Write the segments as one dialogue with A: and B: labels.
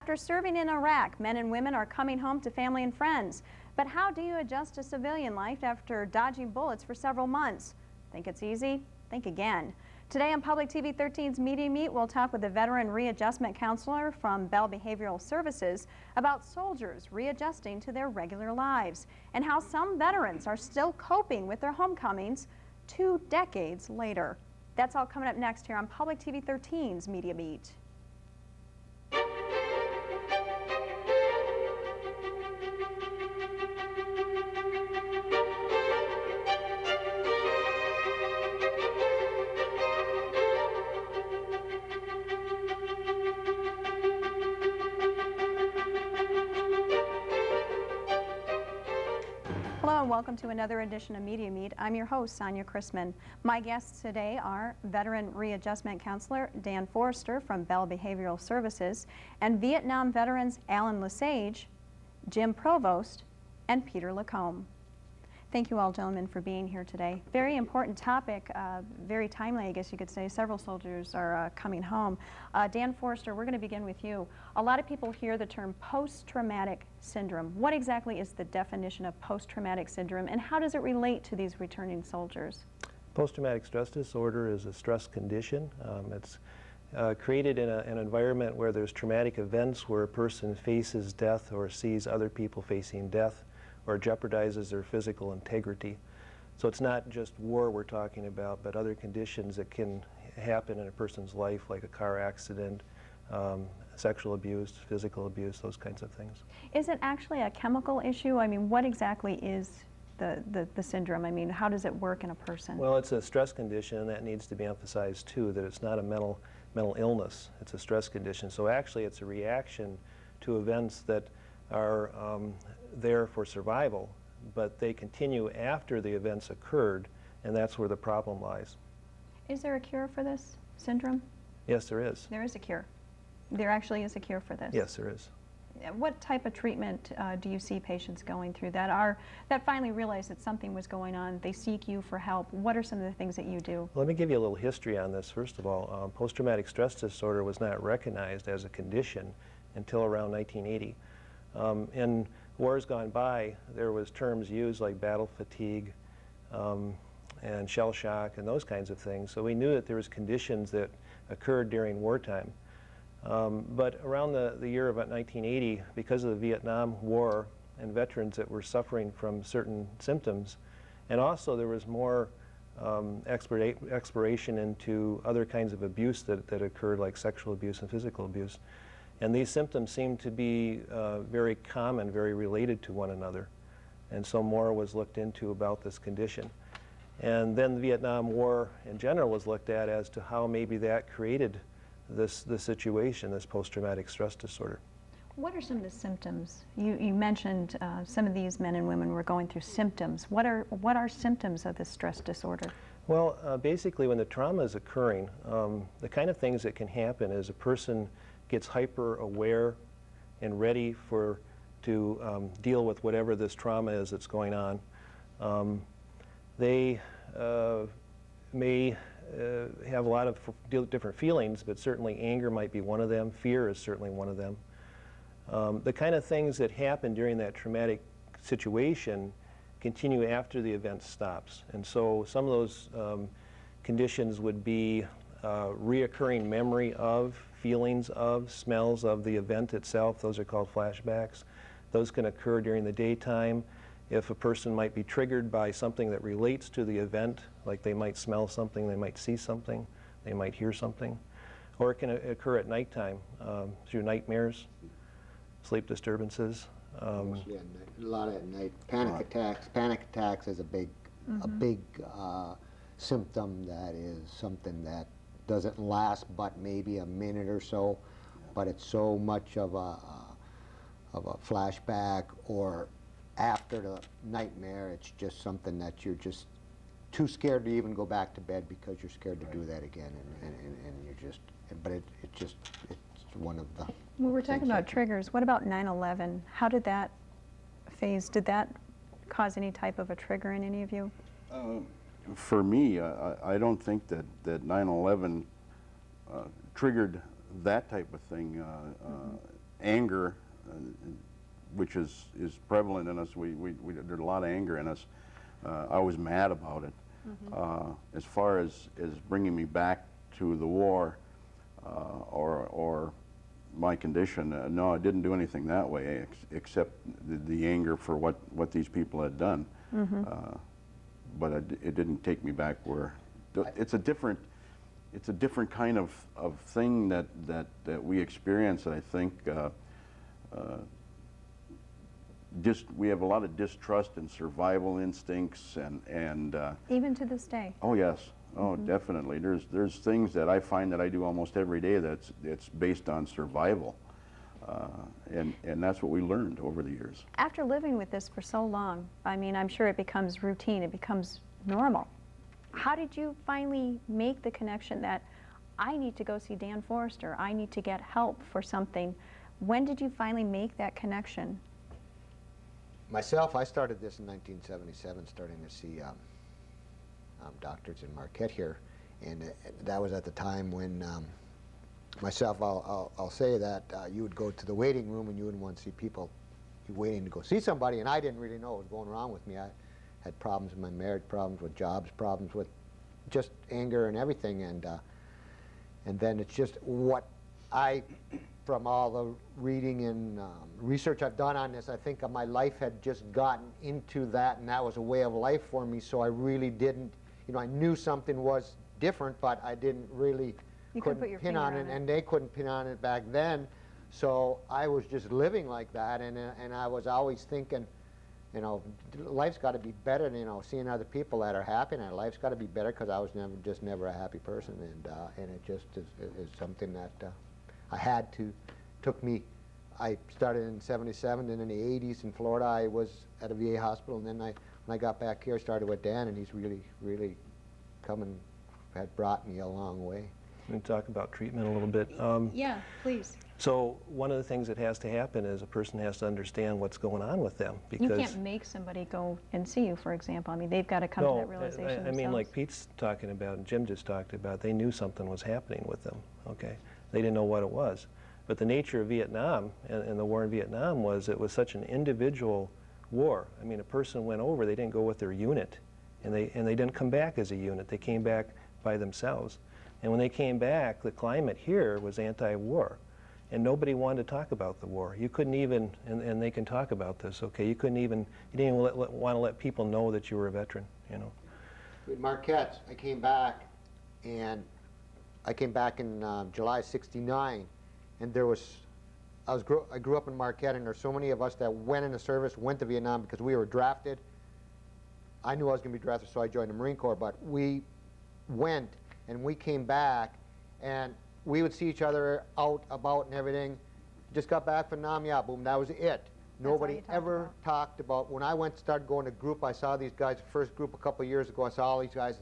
A: After serving in Iraq, men and women are coming home to family and friends. But how do you adjust to civilian life after dodging bullets for several months? Think it's easy? Think again. Today on Public TV 13's Media Meet, we'll talk with a veteran readjustment counselor from Bell Behavioral Services about soldiers readjusting to their regular lives and how some veterans are still coping with their homecomings 2 decades later. That's all coming up next here on Public TV 13's Media Meet. Hello and welcome to another edition of Media Meet. I'm your host, Sonia Chrisman. My guests today are veteran readjustment counselor Dan Forrester from Bell Behavioral Services and Vietnam veterans Alan LeSage, Jim Provost, and Peter Lacombe. Thank you all, gentlemen, for being here today. Very important topic, very timely, I guess you could say. Several soldiers are coming home. Dan Forrester, we're going to begin with you. A lot of people hear the term post-traumatic syndrome. What exactly is the definition of post-traumatic syndrome, and how does it relate to these returning soldiers?
B: Post-traumatic stress disorder is a stress condition. It's created in an environment where there's traumatic events where a person faces death or sees other people facing death, or jeopardizes their physical integrity. So it's not just war we're talking about, but other conditions that can happen in a person's life, like a car accident, sexual abuse, physical abuse, those kinds of things.
A: Is it actually a chemical issue? I mean, what exactly is the syndrome? I mean, how does it work in a person?
B: Well, it's a stress condition, and that needs to be emphasized too, that it's not a mental illness, it's a stress condition. So actually it's a reaction to events that are there for survival, but they continue after the events occurred, and that's where the problem lies.
A: Is there a cure for this syndrome?
B: Yes, there is.
A: There is a cure. There actually is a cure for this.
B: Yes, there is.
A: What type of treatment do you see patients going through that finally realize that something was going on? They seek you for help. What are some of the things that you do?
B: Let me give you a little history on this. First of all, post-traumatic stress disorder was not recognized as a condition until around 1980. In wars gone by, there was terms used like battle fatigue and shell shock and those kinds of things. So we knew that there was conditions that occurred during wartime. But around the year about 1980, because of the Vietnam War and veterans that were suffering from certain symptoms, and also there was more exploration into other kinds of abuse that occurred, like sexual abuse and physical abuse. And these symptoms seemed to be very common, very related to one another. And so more was looked into about this condition. And then the Vietnam War in general was looked at as to how maybe that created this situation, this post-traumatic stress disorder.
A: What are some of the symptoms? You mentioned some of these men and women were going through symptoms. What are symptoms of this stress disorder?
B: Well, basically when the trauma is occurring, the kind of things that can happen is a person gets hyper aware and ready to deal with whatever this trauma is that's going on. They may have a lot of different feelings, but certainly anger might be one of them. Fear is certainly one of them. The kind of things that happen during that traumatic situation continue after the event stops. And so some of those conditions would be reoccurring memory of, feelings of, smells of the event itself. Those are called flashbacks. Those can occur during the daytime. If a person might be triggered by something that relates to the event, like they might smell something, they might see something, they might hear something. Or it can occur at nighttime through nightmares, sleep disturbances.
C: Mostly at night. A lot at night. Panic attacks. Panic attacks is a big symptom that is something that doesn't last but maybe a minute or so, but it's so much of a flashback, or after the nightmare, it's just something that you're just too scared to even go back to bed because you're scared to do that again, and you're just, but it's one of the.
A: Well, we're talking about triggers. What about 9/11? How did that phase, did that cause any type of a trigger in any of you?
D: For me, I don't think that 9/11 triggered that type of thing anger, which is prevalent in us. There's a lot of anger in us. I was mad about it. As far as bringing me back to the war or my condition, no, I didn't do anything that way, except the anger for what these people had done. But it didn't take me back where it's a different kind of thing that we experience. I think we have a lot of distrust and survival instincts and
A: Even to this day.
D: oh yes, oh definitely. There's things that I find that I do almost every day it's based on survival, and that's what we learned over the years.
A: After living with this for so long, I mean, I'm sure it becomes routine, it becomes normal. How did you finally make the connection that I need to go see Dan Forrester, I need to get help for something? When did you finally make that connection?
C: Myself, I started this in 1977, starting to see doctors in Marquette here, and that was at the time when myself, I'll say that you would go to the waiting room and you wouldn't want to see people waiting to go see somebody, and I didn't really know what was going wrong with me. I had problems in my marriage, problems with jobs, problems with just anger and everything, and then it's just what from all the reading and research I've done on this, I think my life had just gotten into that, and that was a way of life for me, so I really didn't, I knew something was different, but I didn't really, couldn't pin on it, and they couldn't pin on it back then, so I was just living like that, and I was always thinking, life's got to be better than, seeing other people that are happy, and life's got to be better, because I was never a happy person, and it just is something that I had to, I started in '77, and in the '80s in Florida I was at a VA hospital, and then when I got back here I started with Dan, and he's really had brought me a long way.
B: Can we talk about treatment a little bit?
A: Yeah, please.
B: So one of the things that has to happen is a person has to understand what's going on with them. Because
A: You can't make somebody go and see you, for example. I mean, they've got to come to that realization
B: I
A: themselves.
B: mean, like Pete's talking about and Jim just talked about, they knew something was happening with them, okay? They didn't know what it was. But the nature of Vietnam and the war in Vietnam was it was such an individual war. I mean, a person went over, they didn't go with their unit, and they didn't come back as a unit. They came back by themselves. And when they came back, the climate here was anti-war. And nobody wanted to talk about the war. You couldn't even, and they can talk about this, okay, you didn't even want to let people know that you were a veteran,
C: With Marquette, I came back in July '69, and I grew up in Marquette, and there's so many of us that went into service, went to Vietnam because we were drafted. I knew I was going to be drafted, so I joined the Marine Corps, but we went, and we came back, and we would see each other out, about, and everything. Just got back from Nam Ya, boom, that was it. Nobody ever talked about, when I started going to group, I saw these guys, first group a couple of years ago, I saw all these guys.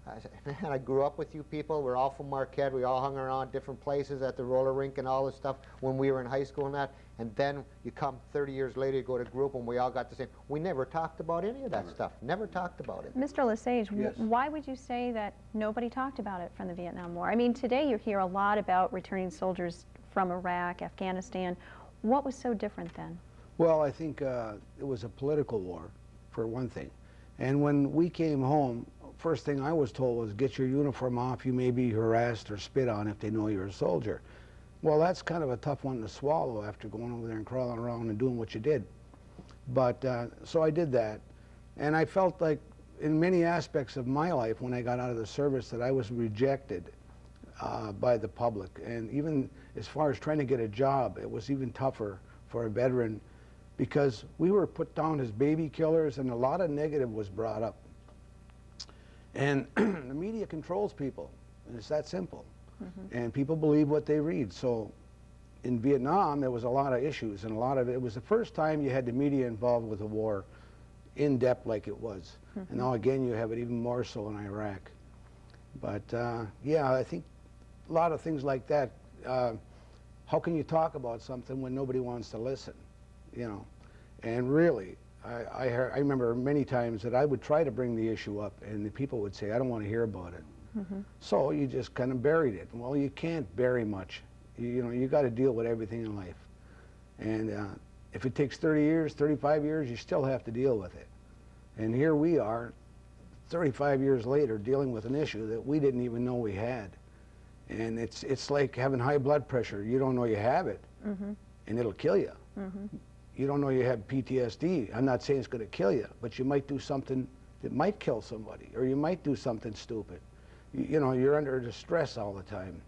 C: I said, man, I grew up with you people. We're all from Marquette. We all hung around different places at the roller rink and all this stuff when we were in high school and that. And then you come 30 years later, you go to group, and we all got the same. We never talked about any of that stuff. Never talked about it.
A: Mr. LeSage,
C: Yes.
A: why would you say that nobody talked about it from the Vietnam War? I mean, today you hear a lot about returning soldiers from Iraq, Afghanistan. What was so different then?
E: Well, I think it was a political war, for one thing. And when we came home, first thing I was told was, get your uniform off, you may be harassed or spit on if they know you're a soldier. Well, that's kind of a tough one to swallow after going over there and crawling around and doing what you did. But, so I did that. And I felt like in many aspects of my life when I got out of the service that I was rejected by the public. And even as far as trying to get a job, it was even tougher for a veteran because we were put down as baby killers and a lot of negative was brought up. And the media controls people, and it's that simple. And people believe what they read. So in Vietnam, there was a lot of issues, and a lot of it was the first time you had the media involved with the war in depth like it was. And now again, you have it even more so in Iraq. But yeah, I think a lot of things like that. How can you talk about something when nobody wants to listen? And really, I remember many times that I would try to bring the issue up, and the people would say, I don't want to hear about it. So you just kind of buried it. Well, you can't bury much. You got to deal with everything in life. And if it takes 30 years, 35 years, you still have to deal with it. And here we are, 35 years later, dealing with an issue that we didn't even know we had. And it's like having high blood pressure. You don't know you have it, and it'll kill you. You don't know you have PTSD. I'm not saying it's going to kill you, but you might do something that might kill somebody, or you might do something stupid. You know, you're under distress all the time.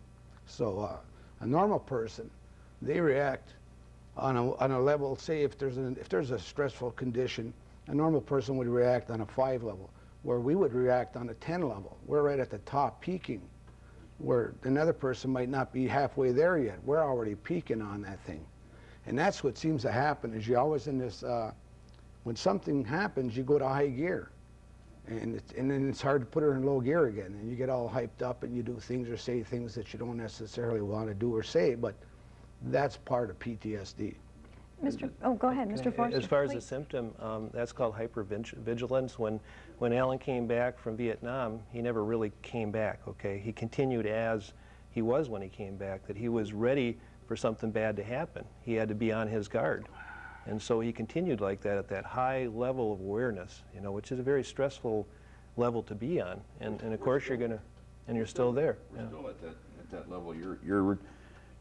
E: So a normal person, they react on a level. Say if there's a stressful condition, a normal person would react on a 5 level, where we would react on a 10 level. We're right at the top, peaking, where another person might not be halfway there yet. We're already peaking on that thing. And that's what seems to happen, is you're always in this, when something happens, you go to high gear. And then it's hard to put her in low gear again. And you get all hyped up and you do things or say things that you don't necessarily want to do or say, but that's part of PTSD.
A: Oh, go ahead, Mr. Forster.
B: As far as the
A: please.
B: symptom, that's called hypervigilance. When Alan came back from Vietnam, he never really came back, okay? He continued as he was when he came back, that he was ready for something bad to happen. He had to be on his guard. And so he continued like that at that high level of awareness, you know, which is a very stressful level to be on. And of course you're going to, and you're still there.
D: We're still at that level.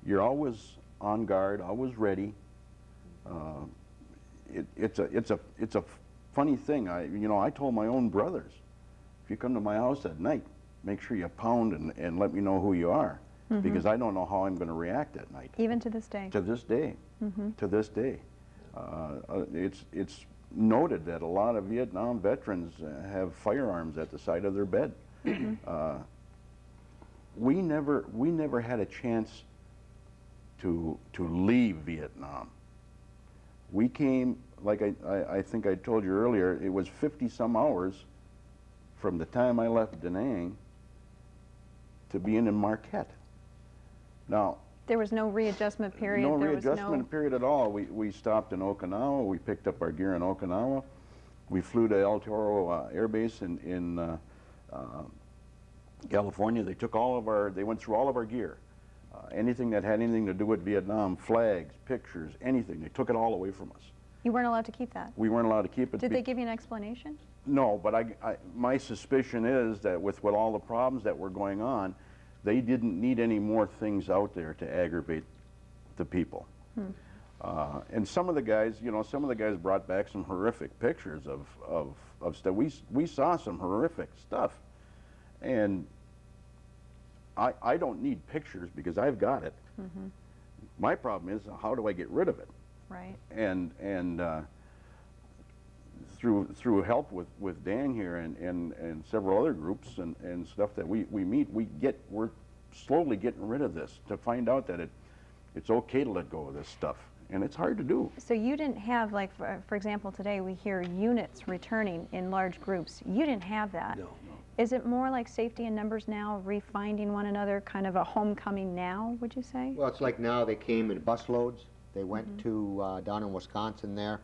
D: You're always on guard, always ready. It's a funny thing. I told my own brothers, if you come to my house at night, make sure you pound and let me know who you are, because I don't know how I'm going to react at night.
A: Even to this day.
D: To this day. To this day. It's noted that a lot of Vietnam veterans have firearms at the side of their bed. We never had a chance to leave Vietnam. We came, like I think I told you earlier, it was 50-some hours from the time I left Da Nang to being in Marquette. Now,
A: there was no readjustment period?
D: No readjustment period at all. We stopped in Okinawa. We picked up our gear in Okinawa. We flew to El Toro Air Base in California. They took they went through all of our gear. Anything that had anything to do with Vietnam, flags, pictures, anything, they took it all away from us.
A: You weren't allowed to keep that?
D: We weren't allowed to keep it.
A: Did they give you an explanation?
D: No, but my suspicion is that with all the problems that were going on, they didn't need any more things out there to aggravate the people. And some of the guys, brought back some horrific pictures of stuff. We saw some horrific stuff. And I don't need pictures because I've got it. My problem is, how do I get rid of it?
A: Right.
D: And through help with Dan here and several other groups and stuff that we meet, we're slowly getting rid of this, to find out that it's okay to let go of this stuff, and it's hard to do.
A: So you didn't have, like, for example, today we hear units returning in large groups. You didn't have that.
E: No.
A: Is it more like safety in numbers now, refinding one another, kind of a homecoming now, would you say?
C: Well, it's like now they came in busloads. They went to down in Wisconsin there.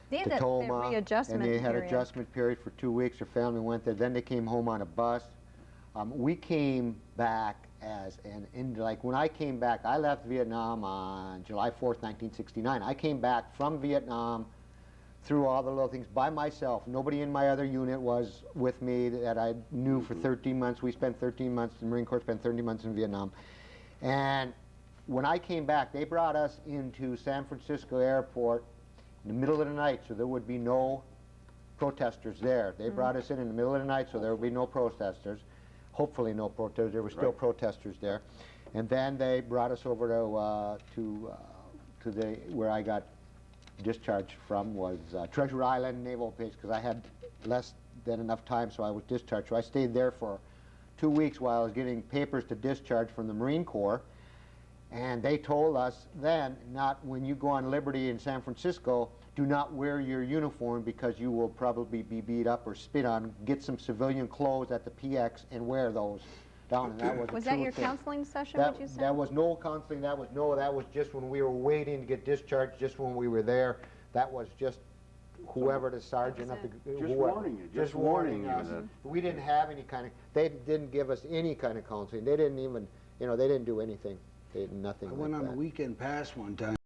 A: They had
C: to
A: that
C: Toma,
A: readjustment
C: and they had
A: period.
C: adjustment period for 2 weeks. Their family went there. Then they came home on a bus. We came back like when I came back, I left Vietnam on July 4th, 1969. I came back from Vietnam through all the little things by myself. Nobody in my other unit was with me that I knew for 13 months. We spent 13 months, the Marine Corps spent 30 months in Vietnam. And when I came back, they brought us into San Francisco Airport in the middle of the night, so there would be no protesters there. They brought us in the middle of the night, so there would be no protesters. Hopefully no protesters. There were still protesters there. And then they brought us over to where I got discharged from, was Treasure Island Naval Base, because I had less than enough time, so I was discharged. So I stayed there for 2 weeks while I was getting papers to discharge from the Marine Corps. And they told us then, not when you go on liberty in San Francisco, do not wear your uniform because you will probably be beat up or spit on. Get some civilian clothes at the PX and wear those down. And that was
A: that your counseling session, would you say?
C: That was no counseling. That was just when we were waiting to get discharged, just when we were there. That was just whoever the sergeant up
D: Just warning you.
C: Just warning us. We didn't have any kind of, they didn't give us any kind of counseling. They didn't even, they didn't do anything. They did nothing
E: I
C: like
E: went on
C: that.
E: a weekend pass one time.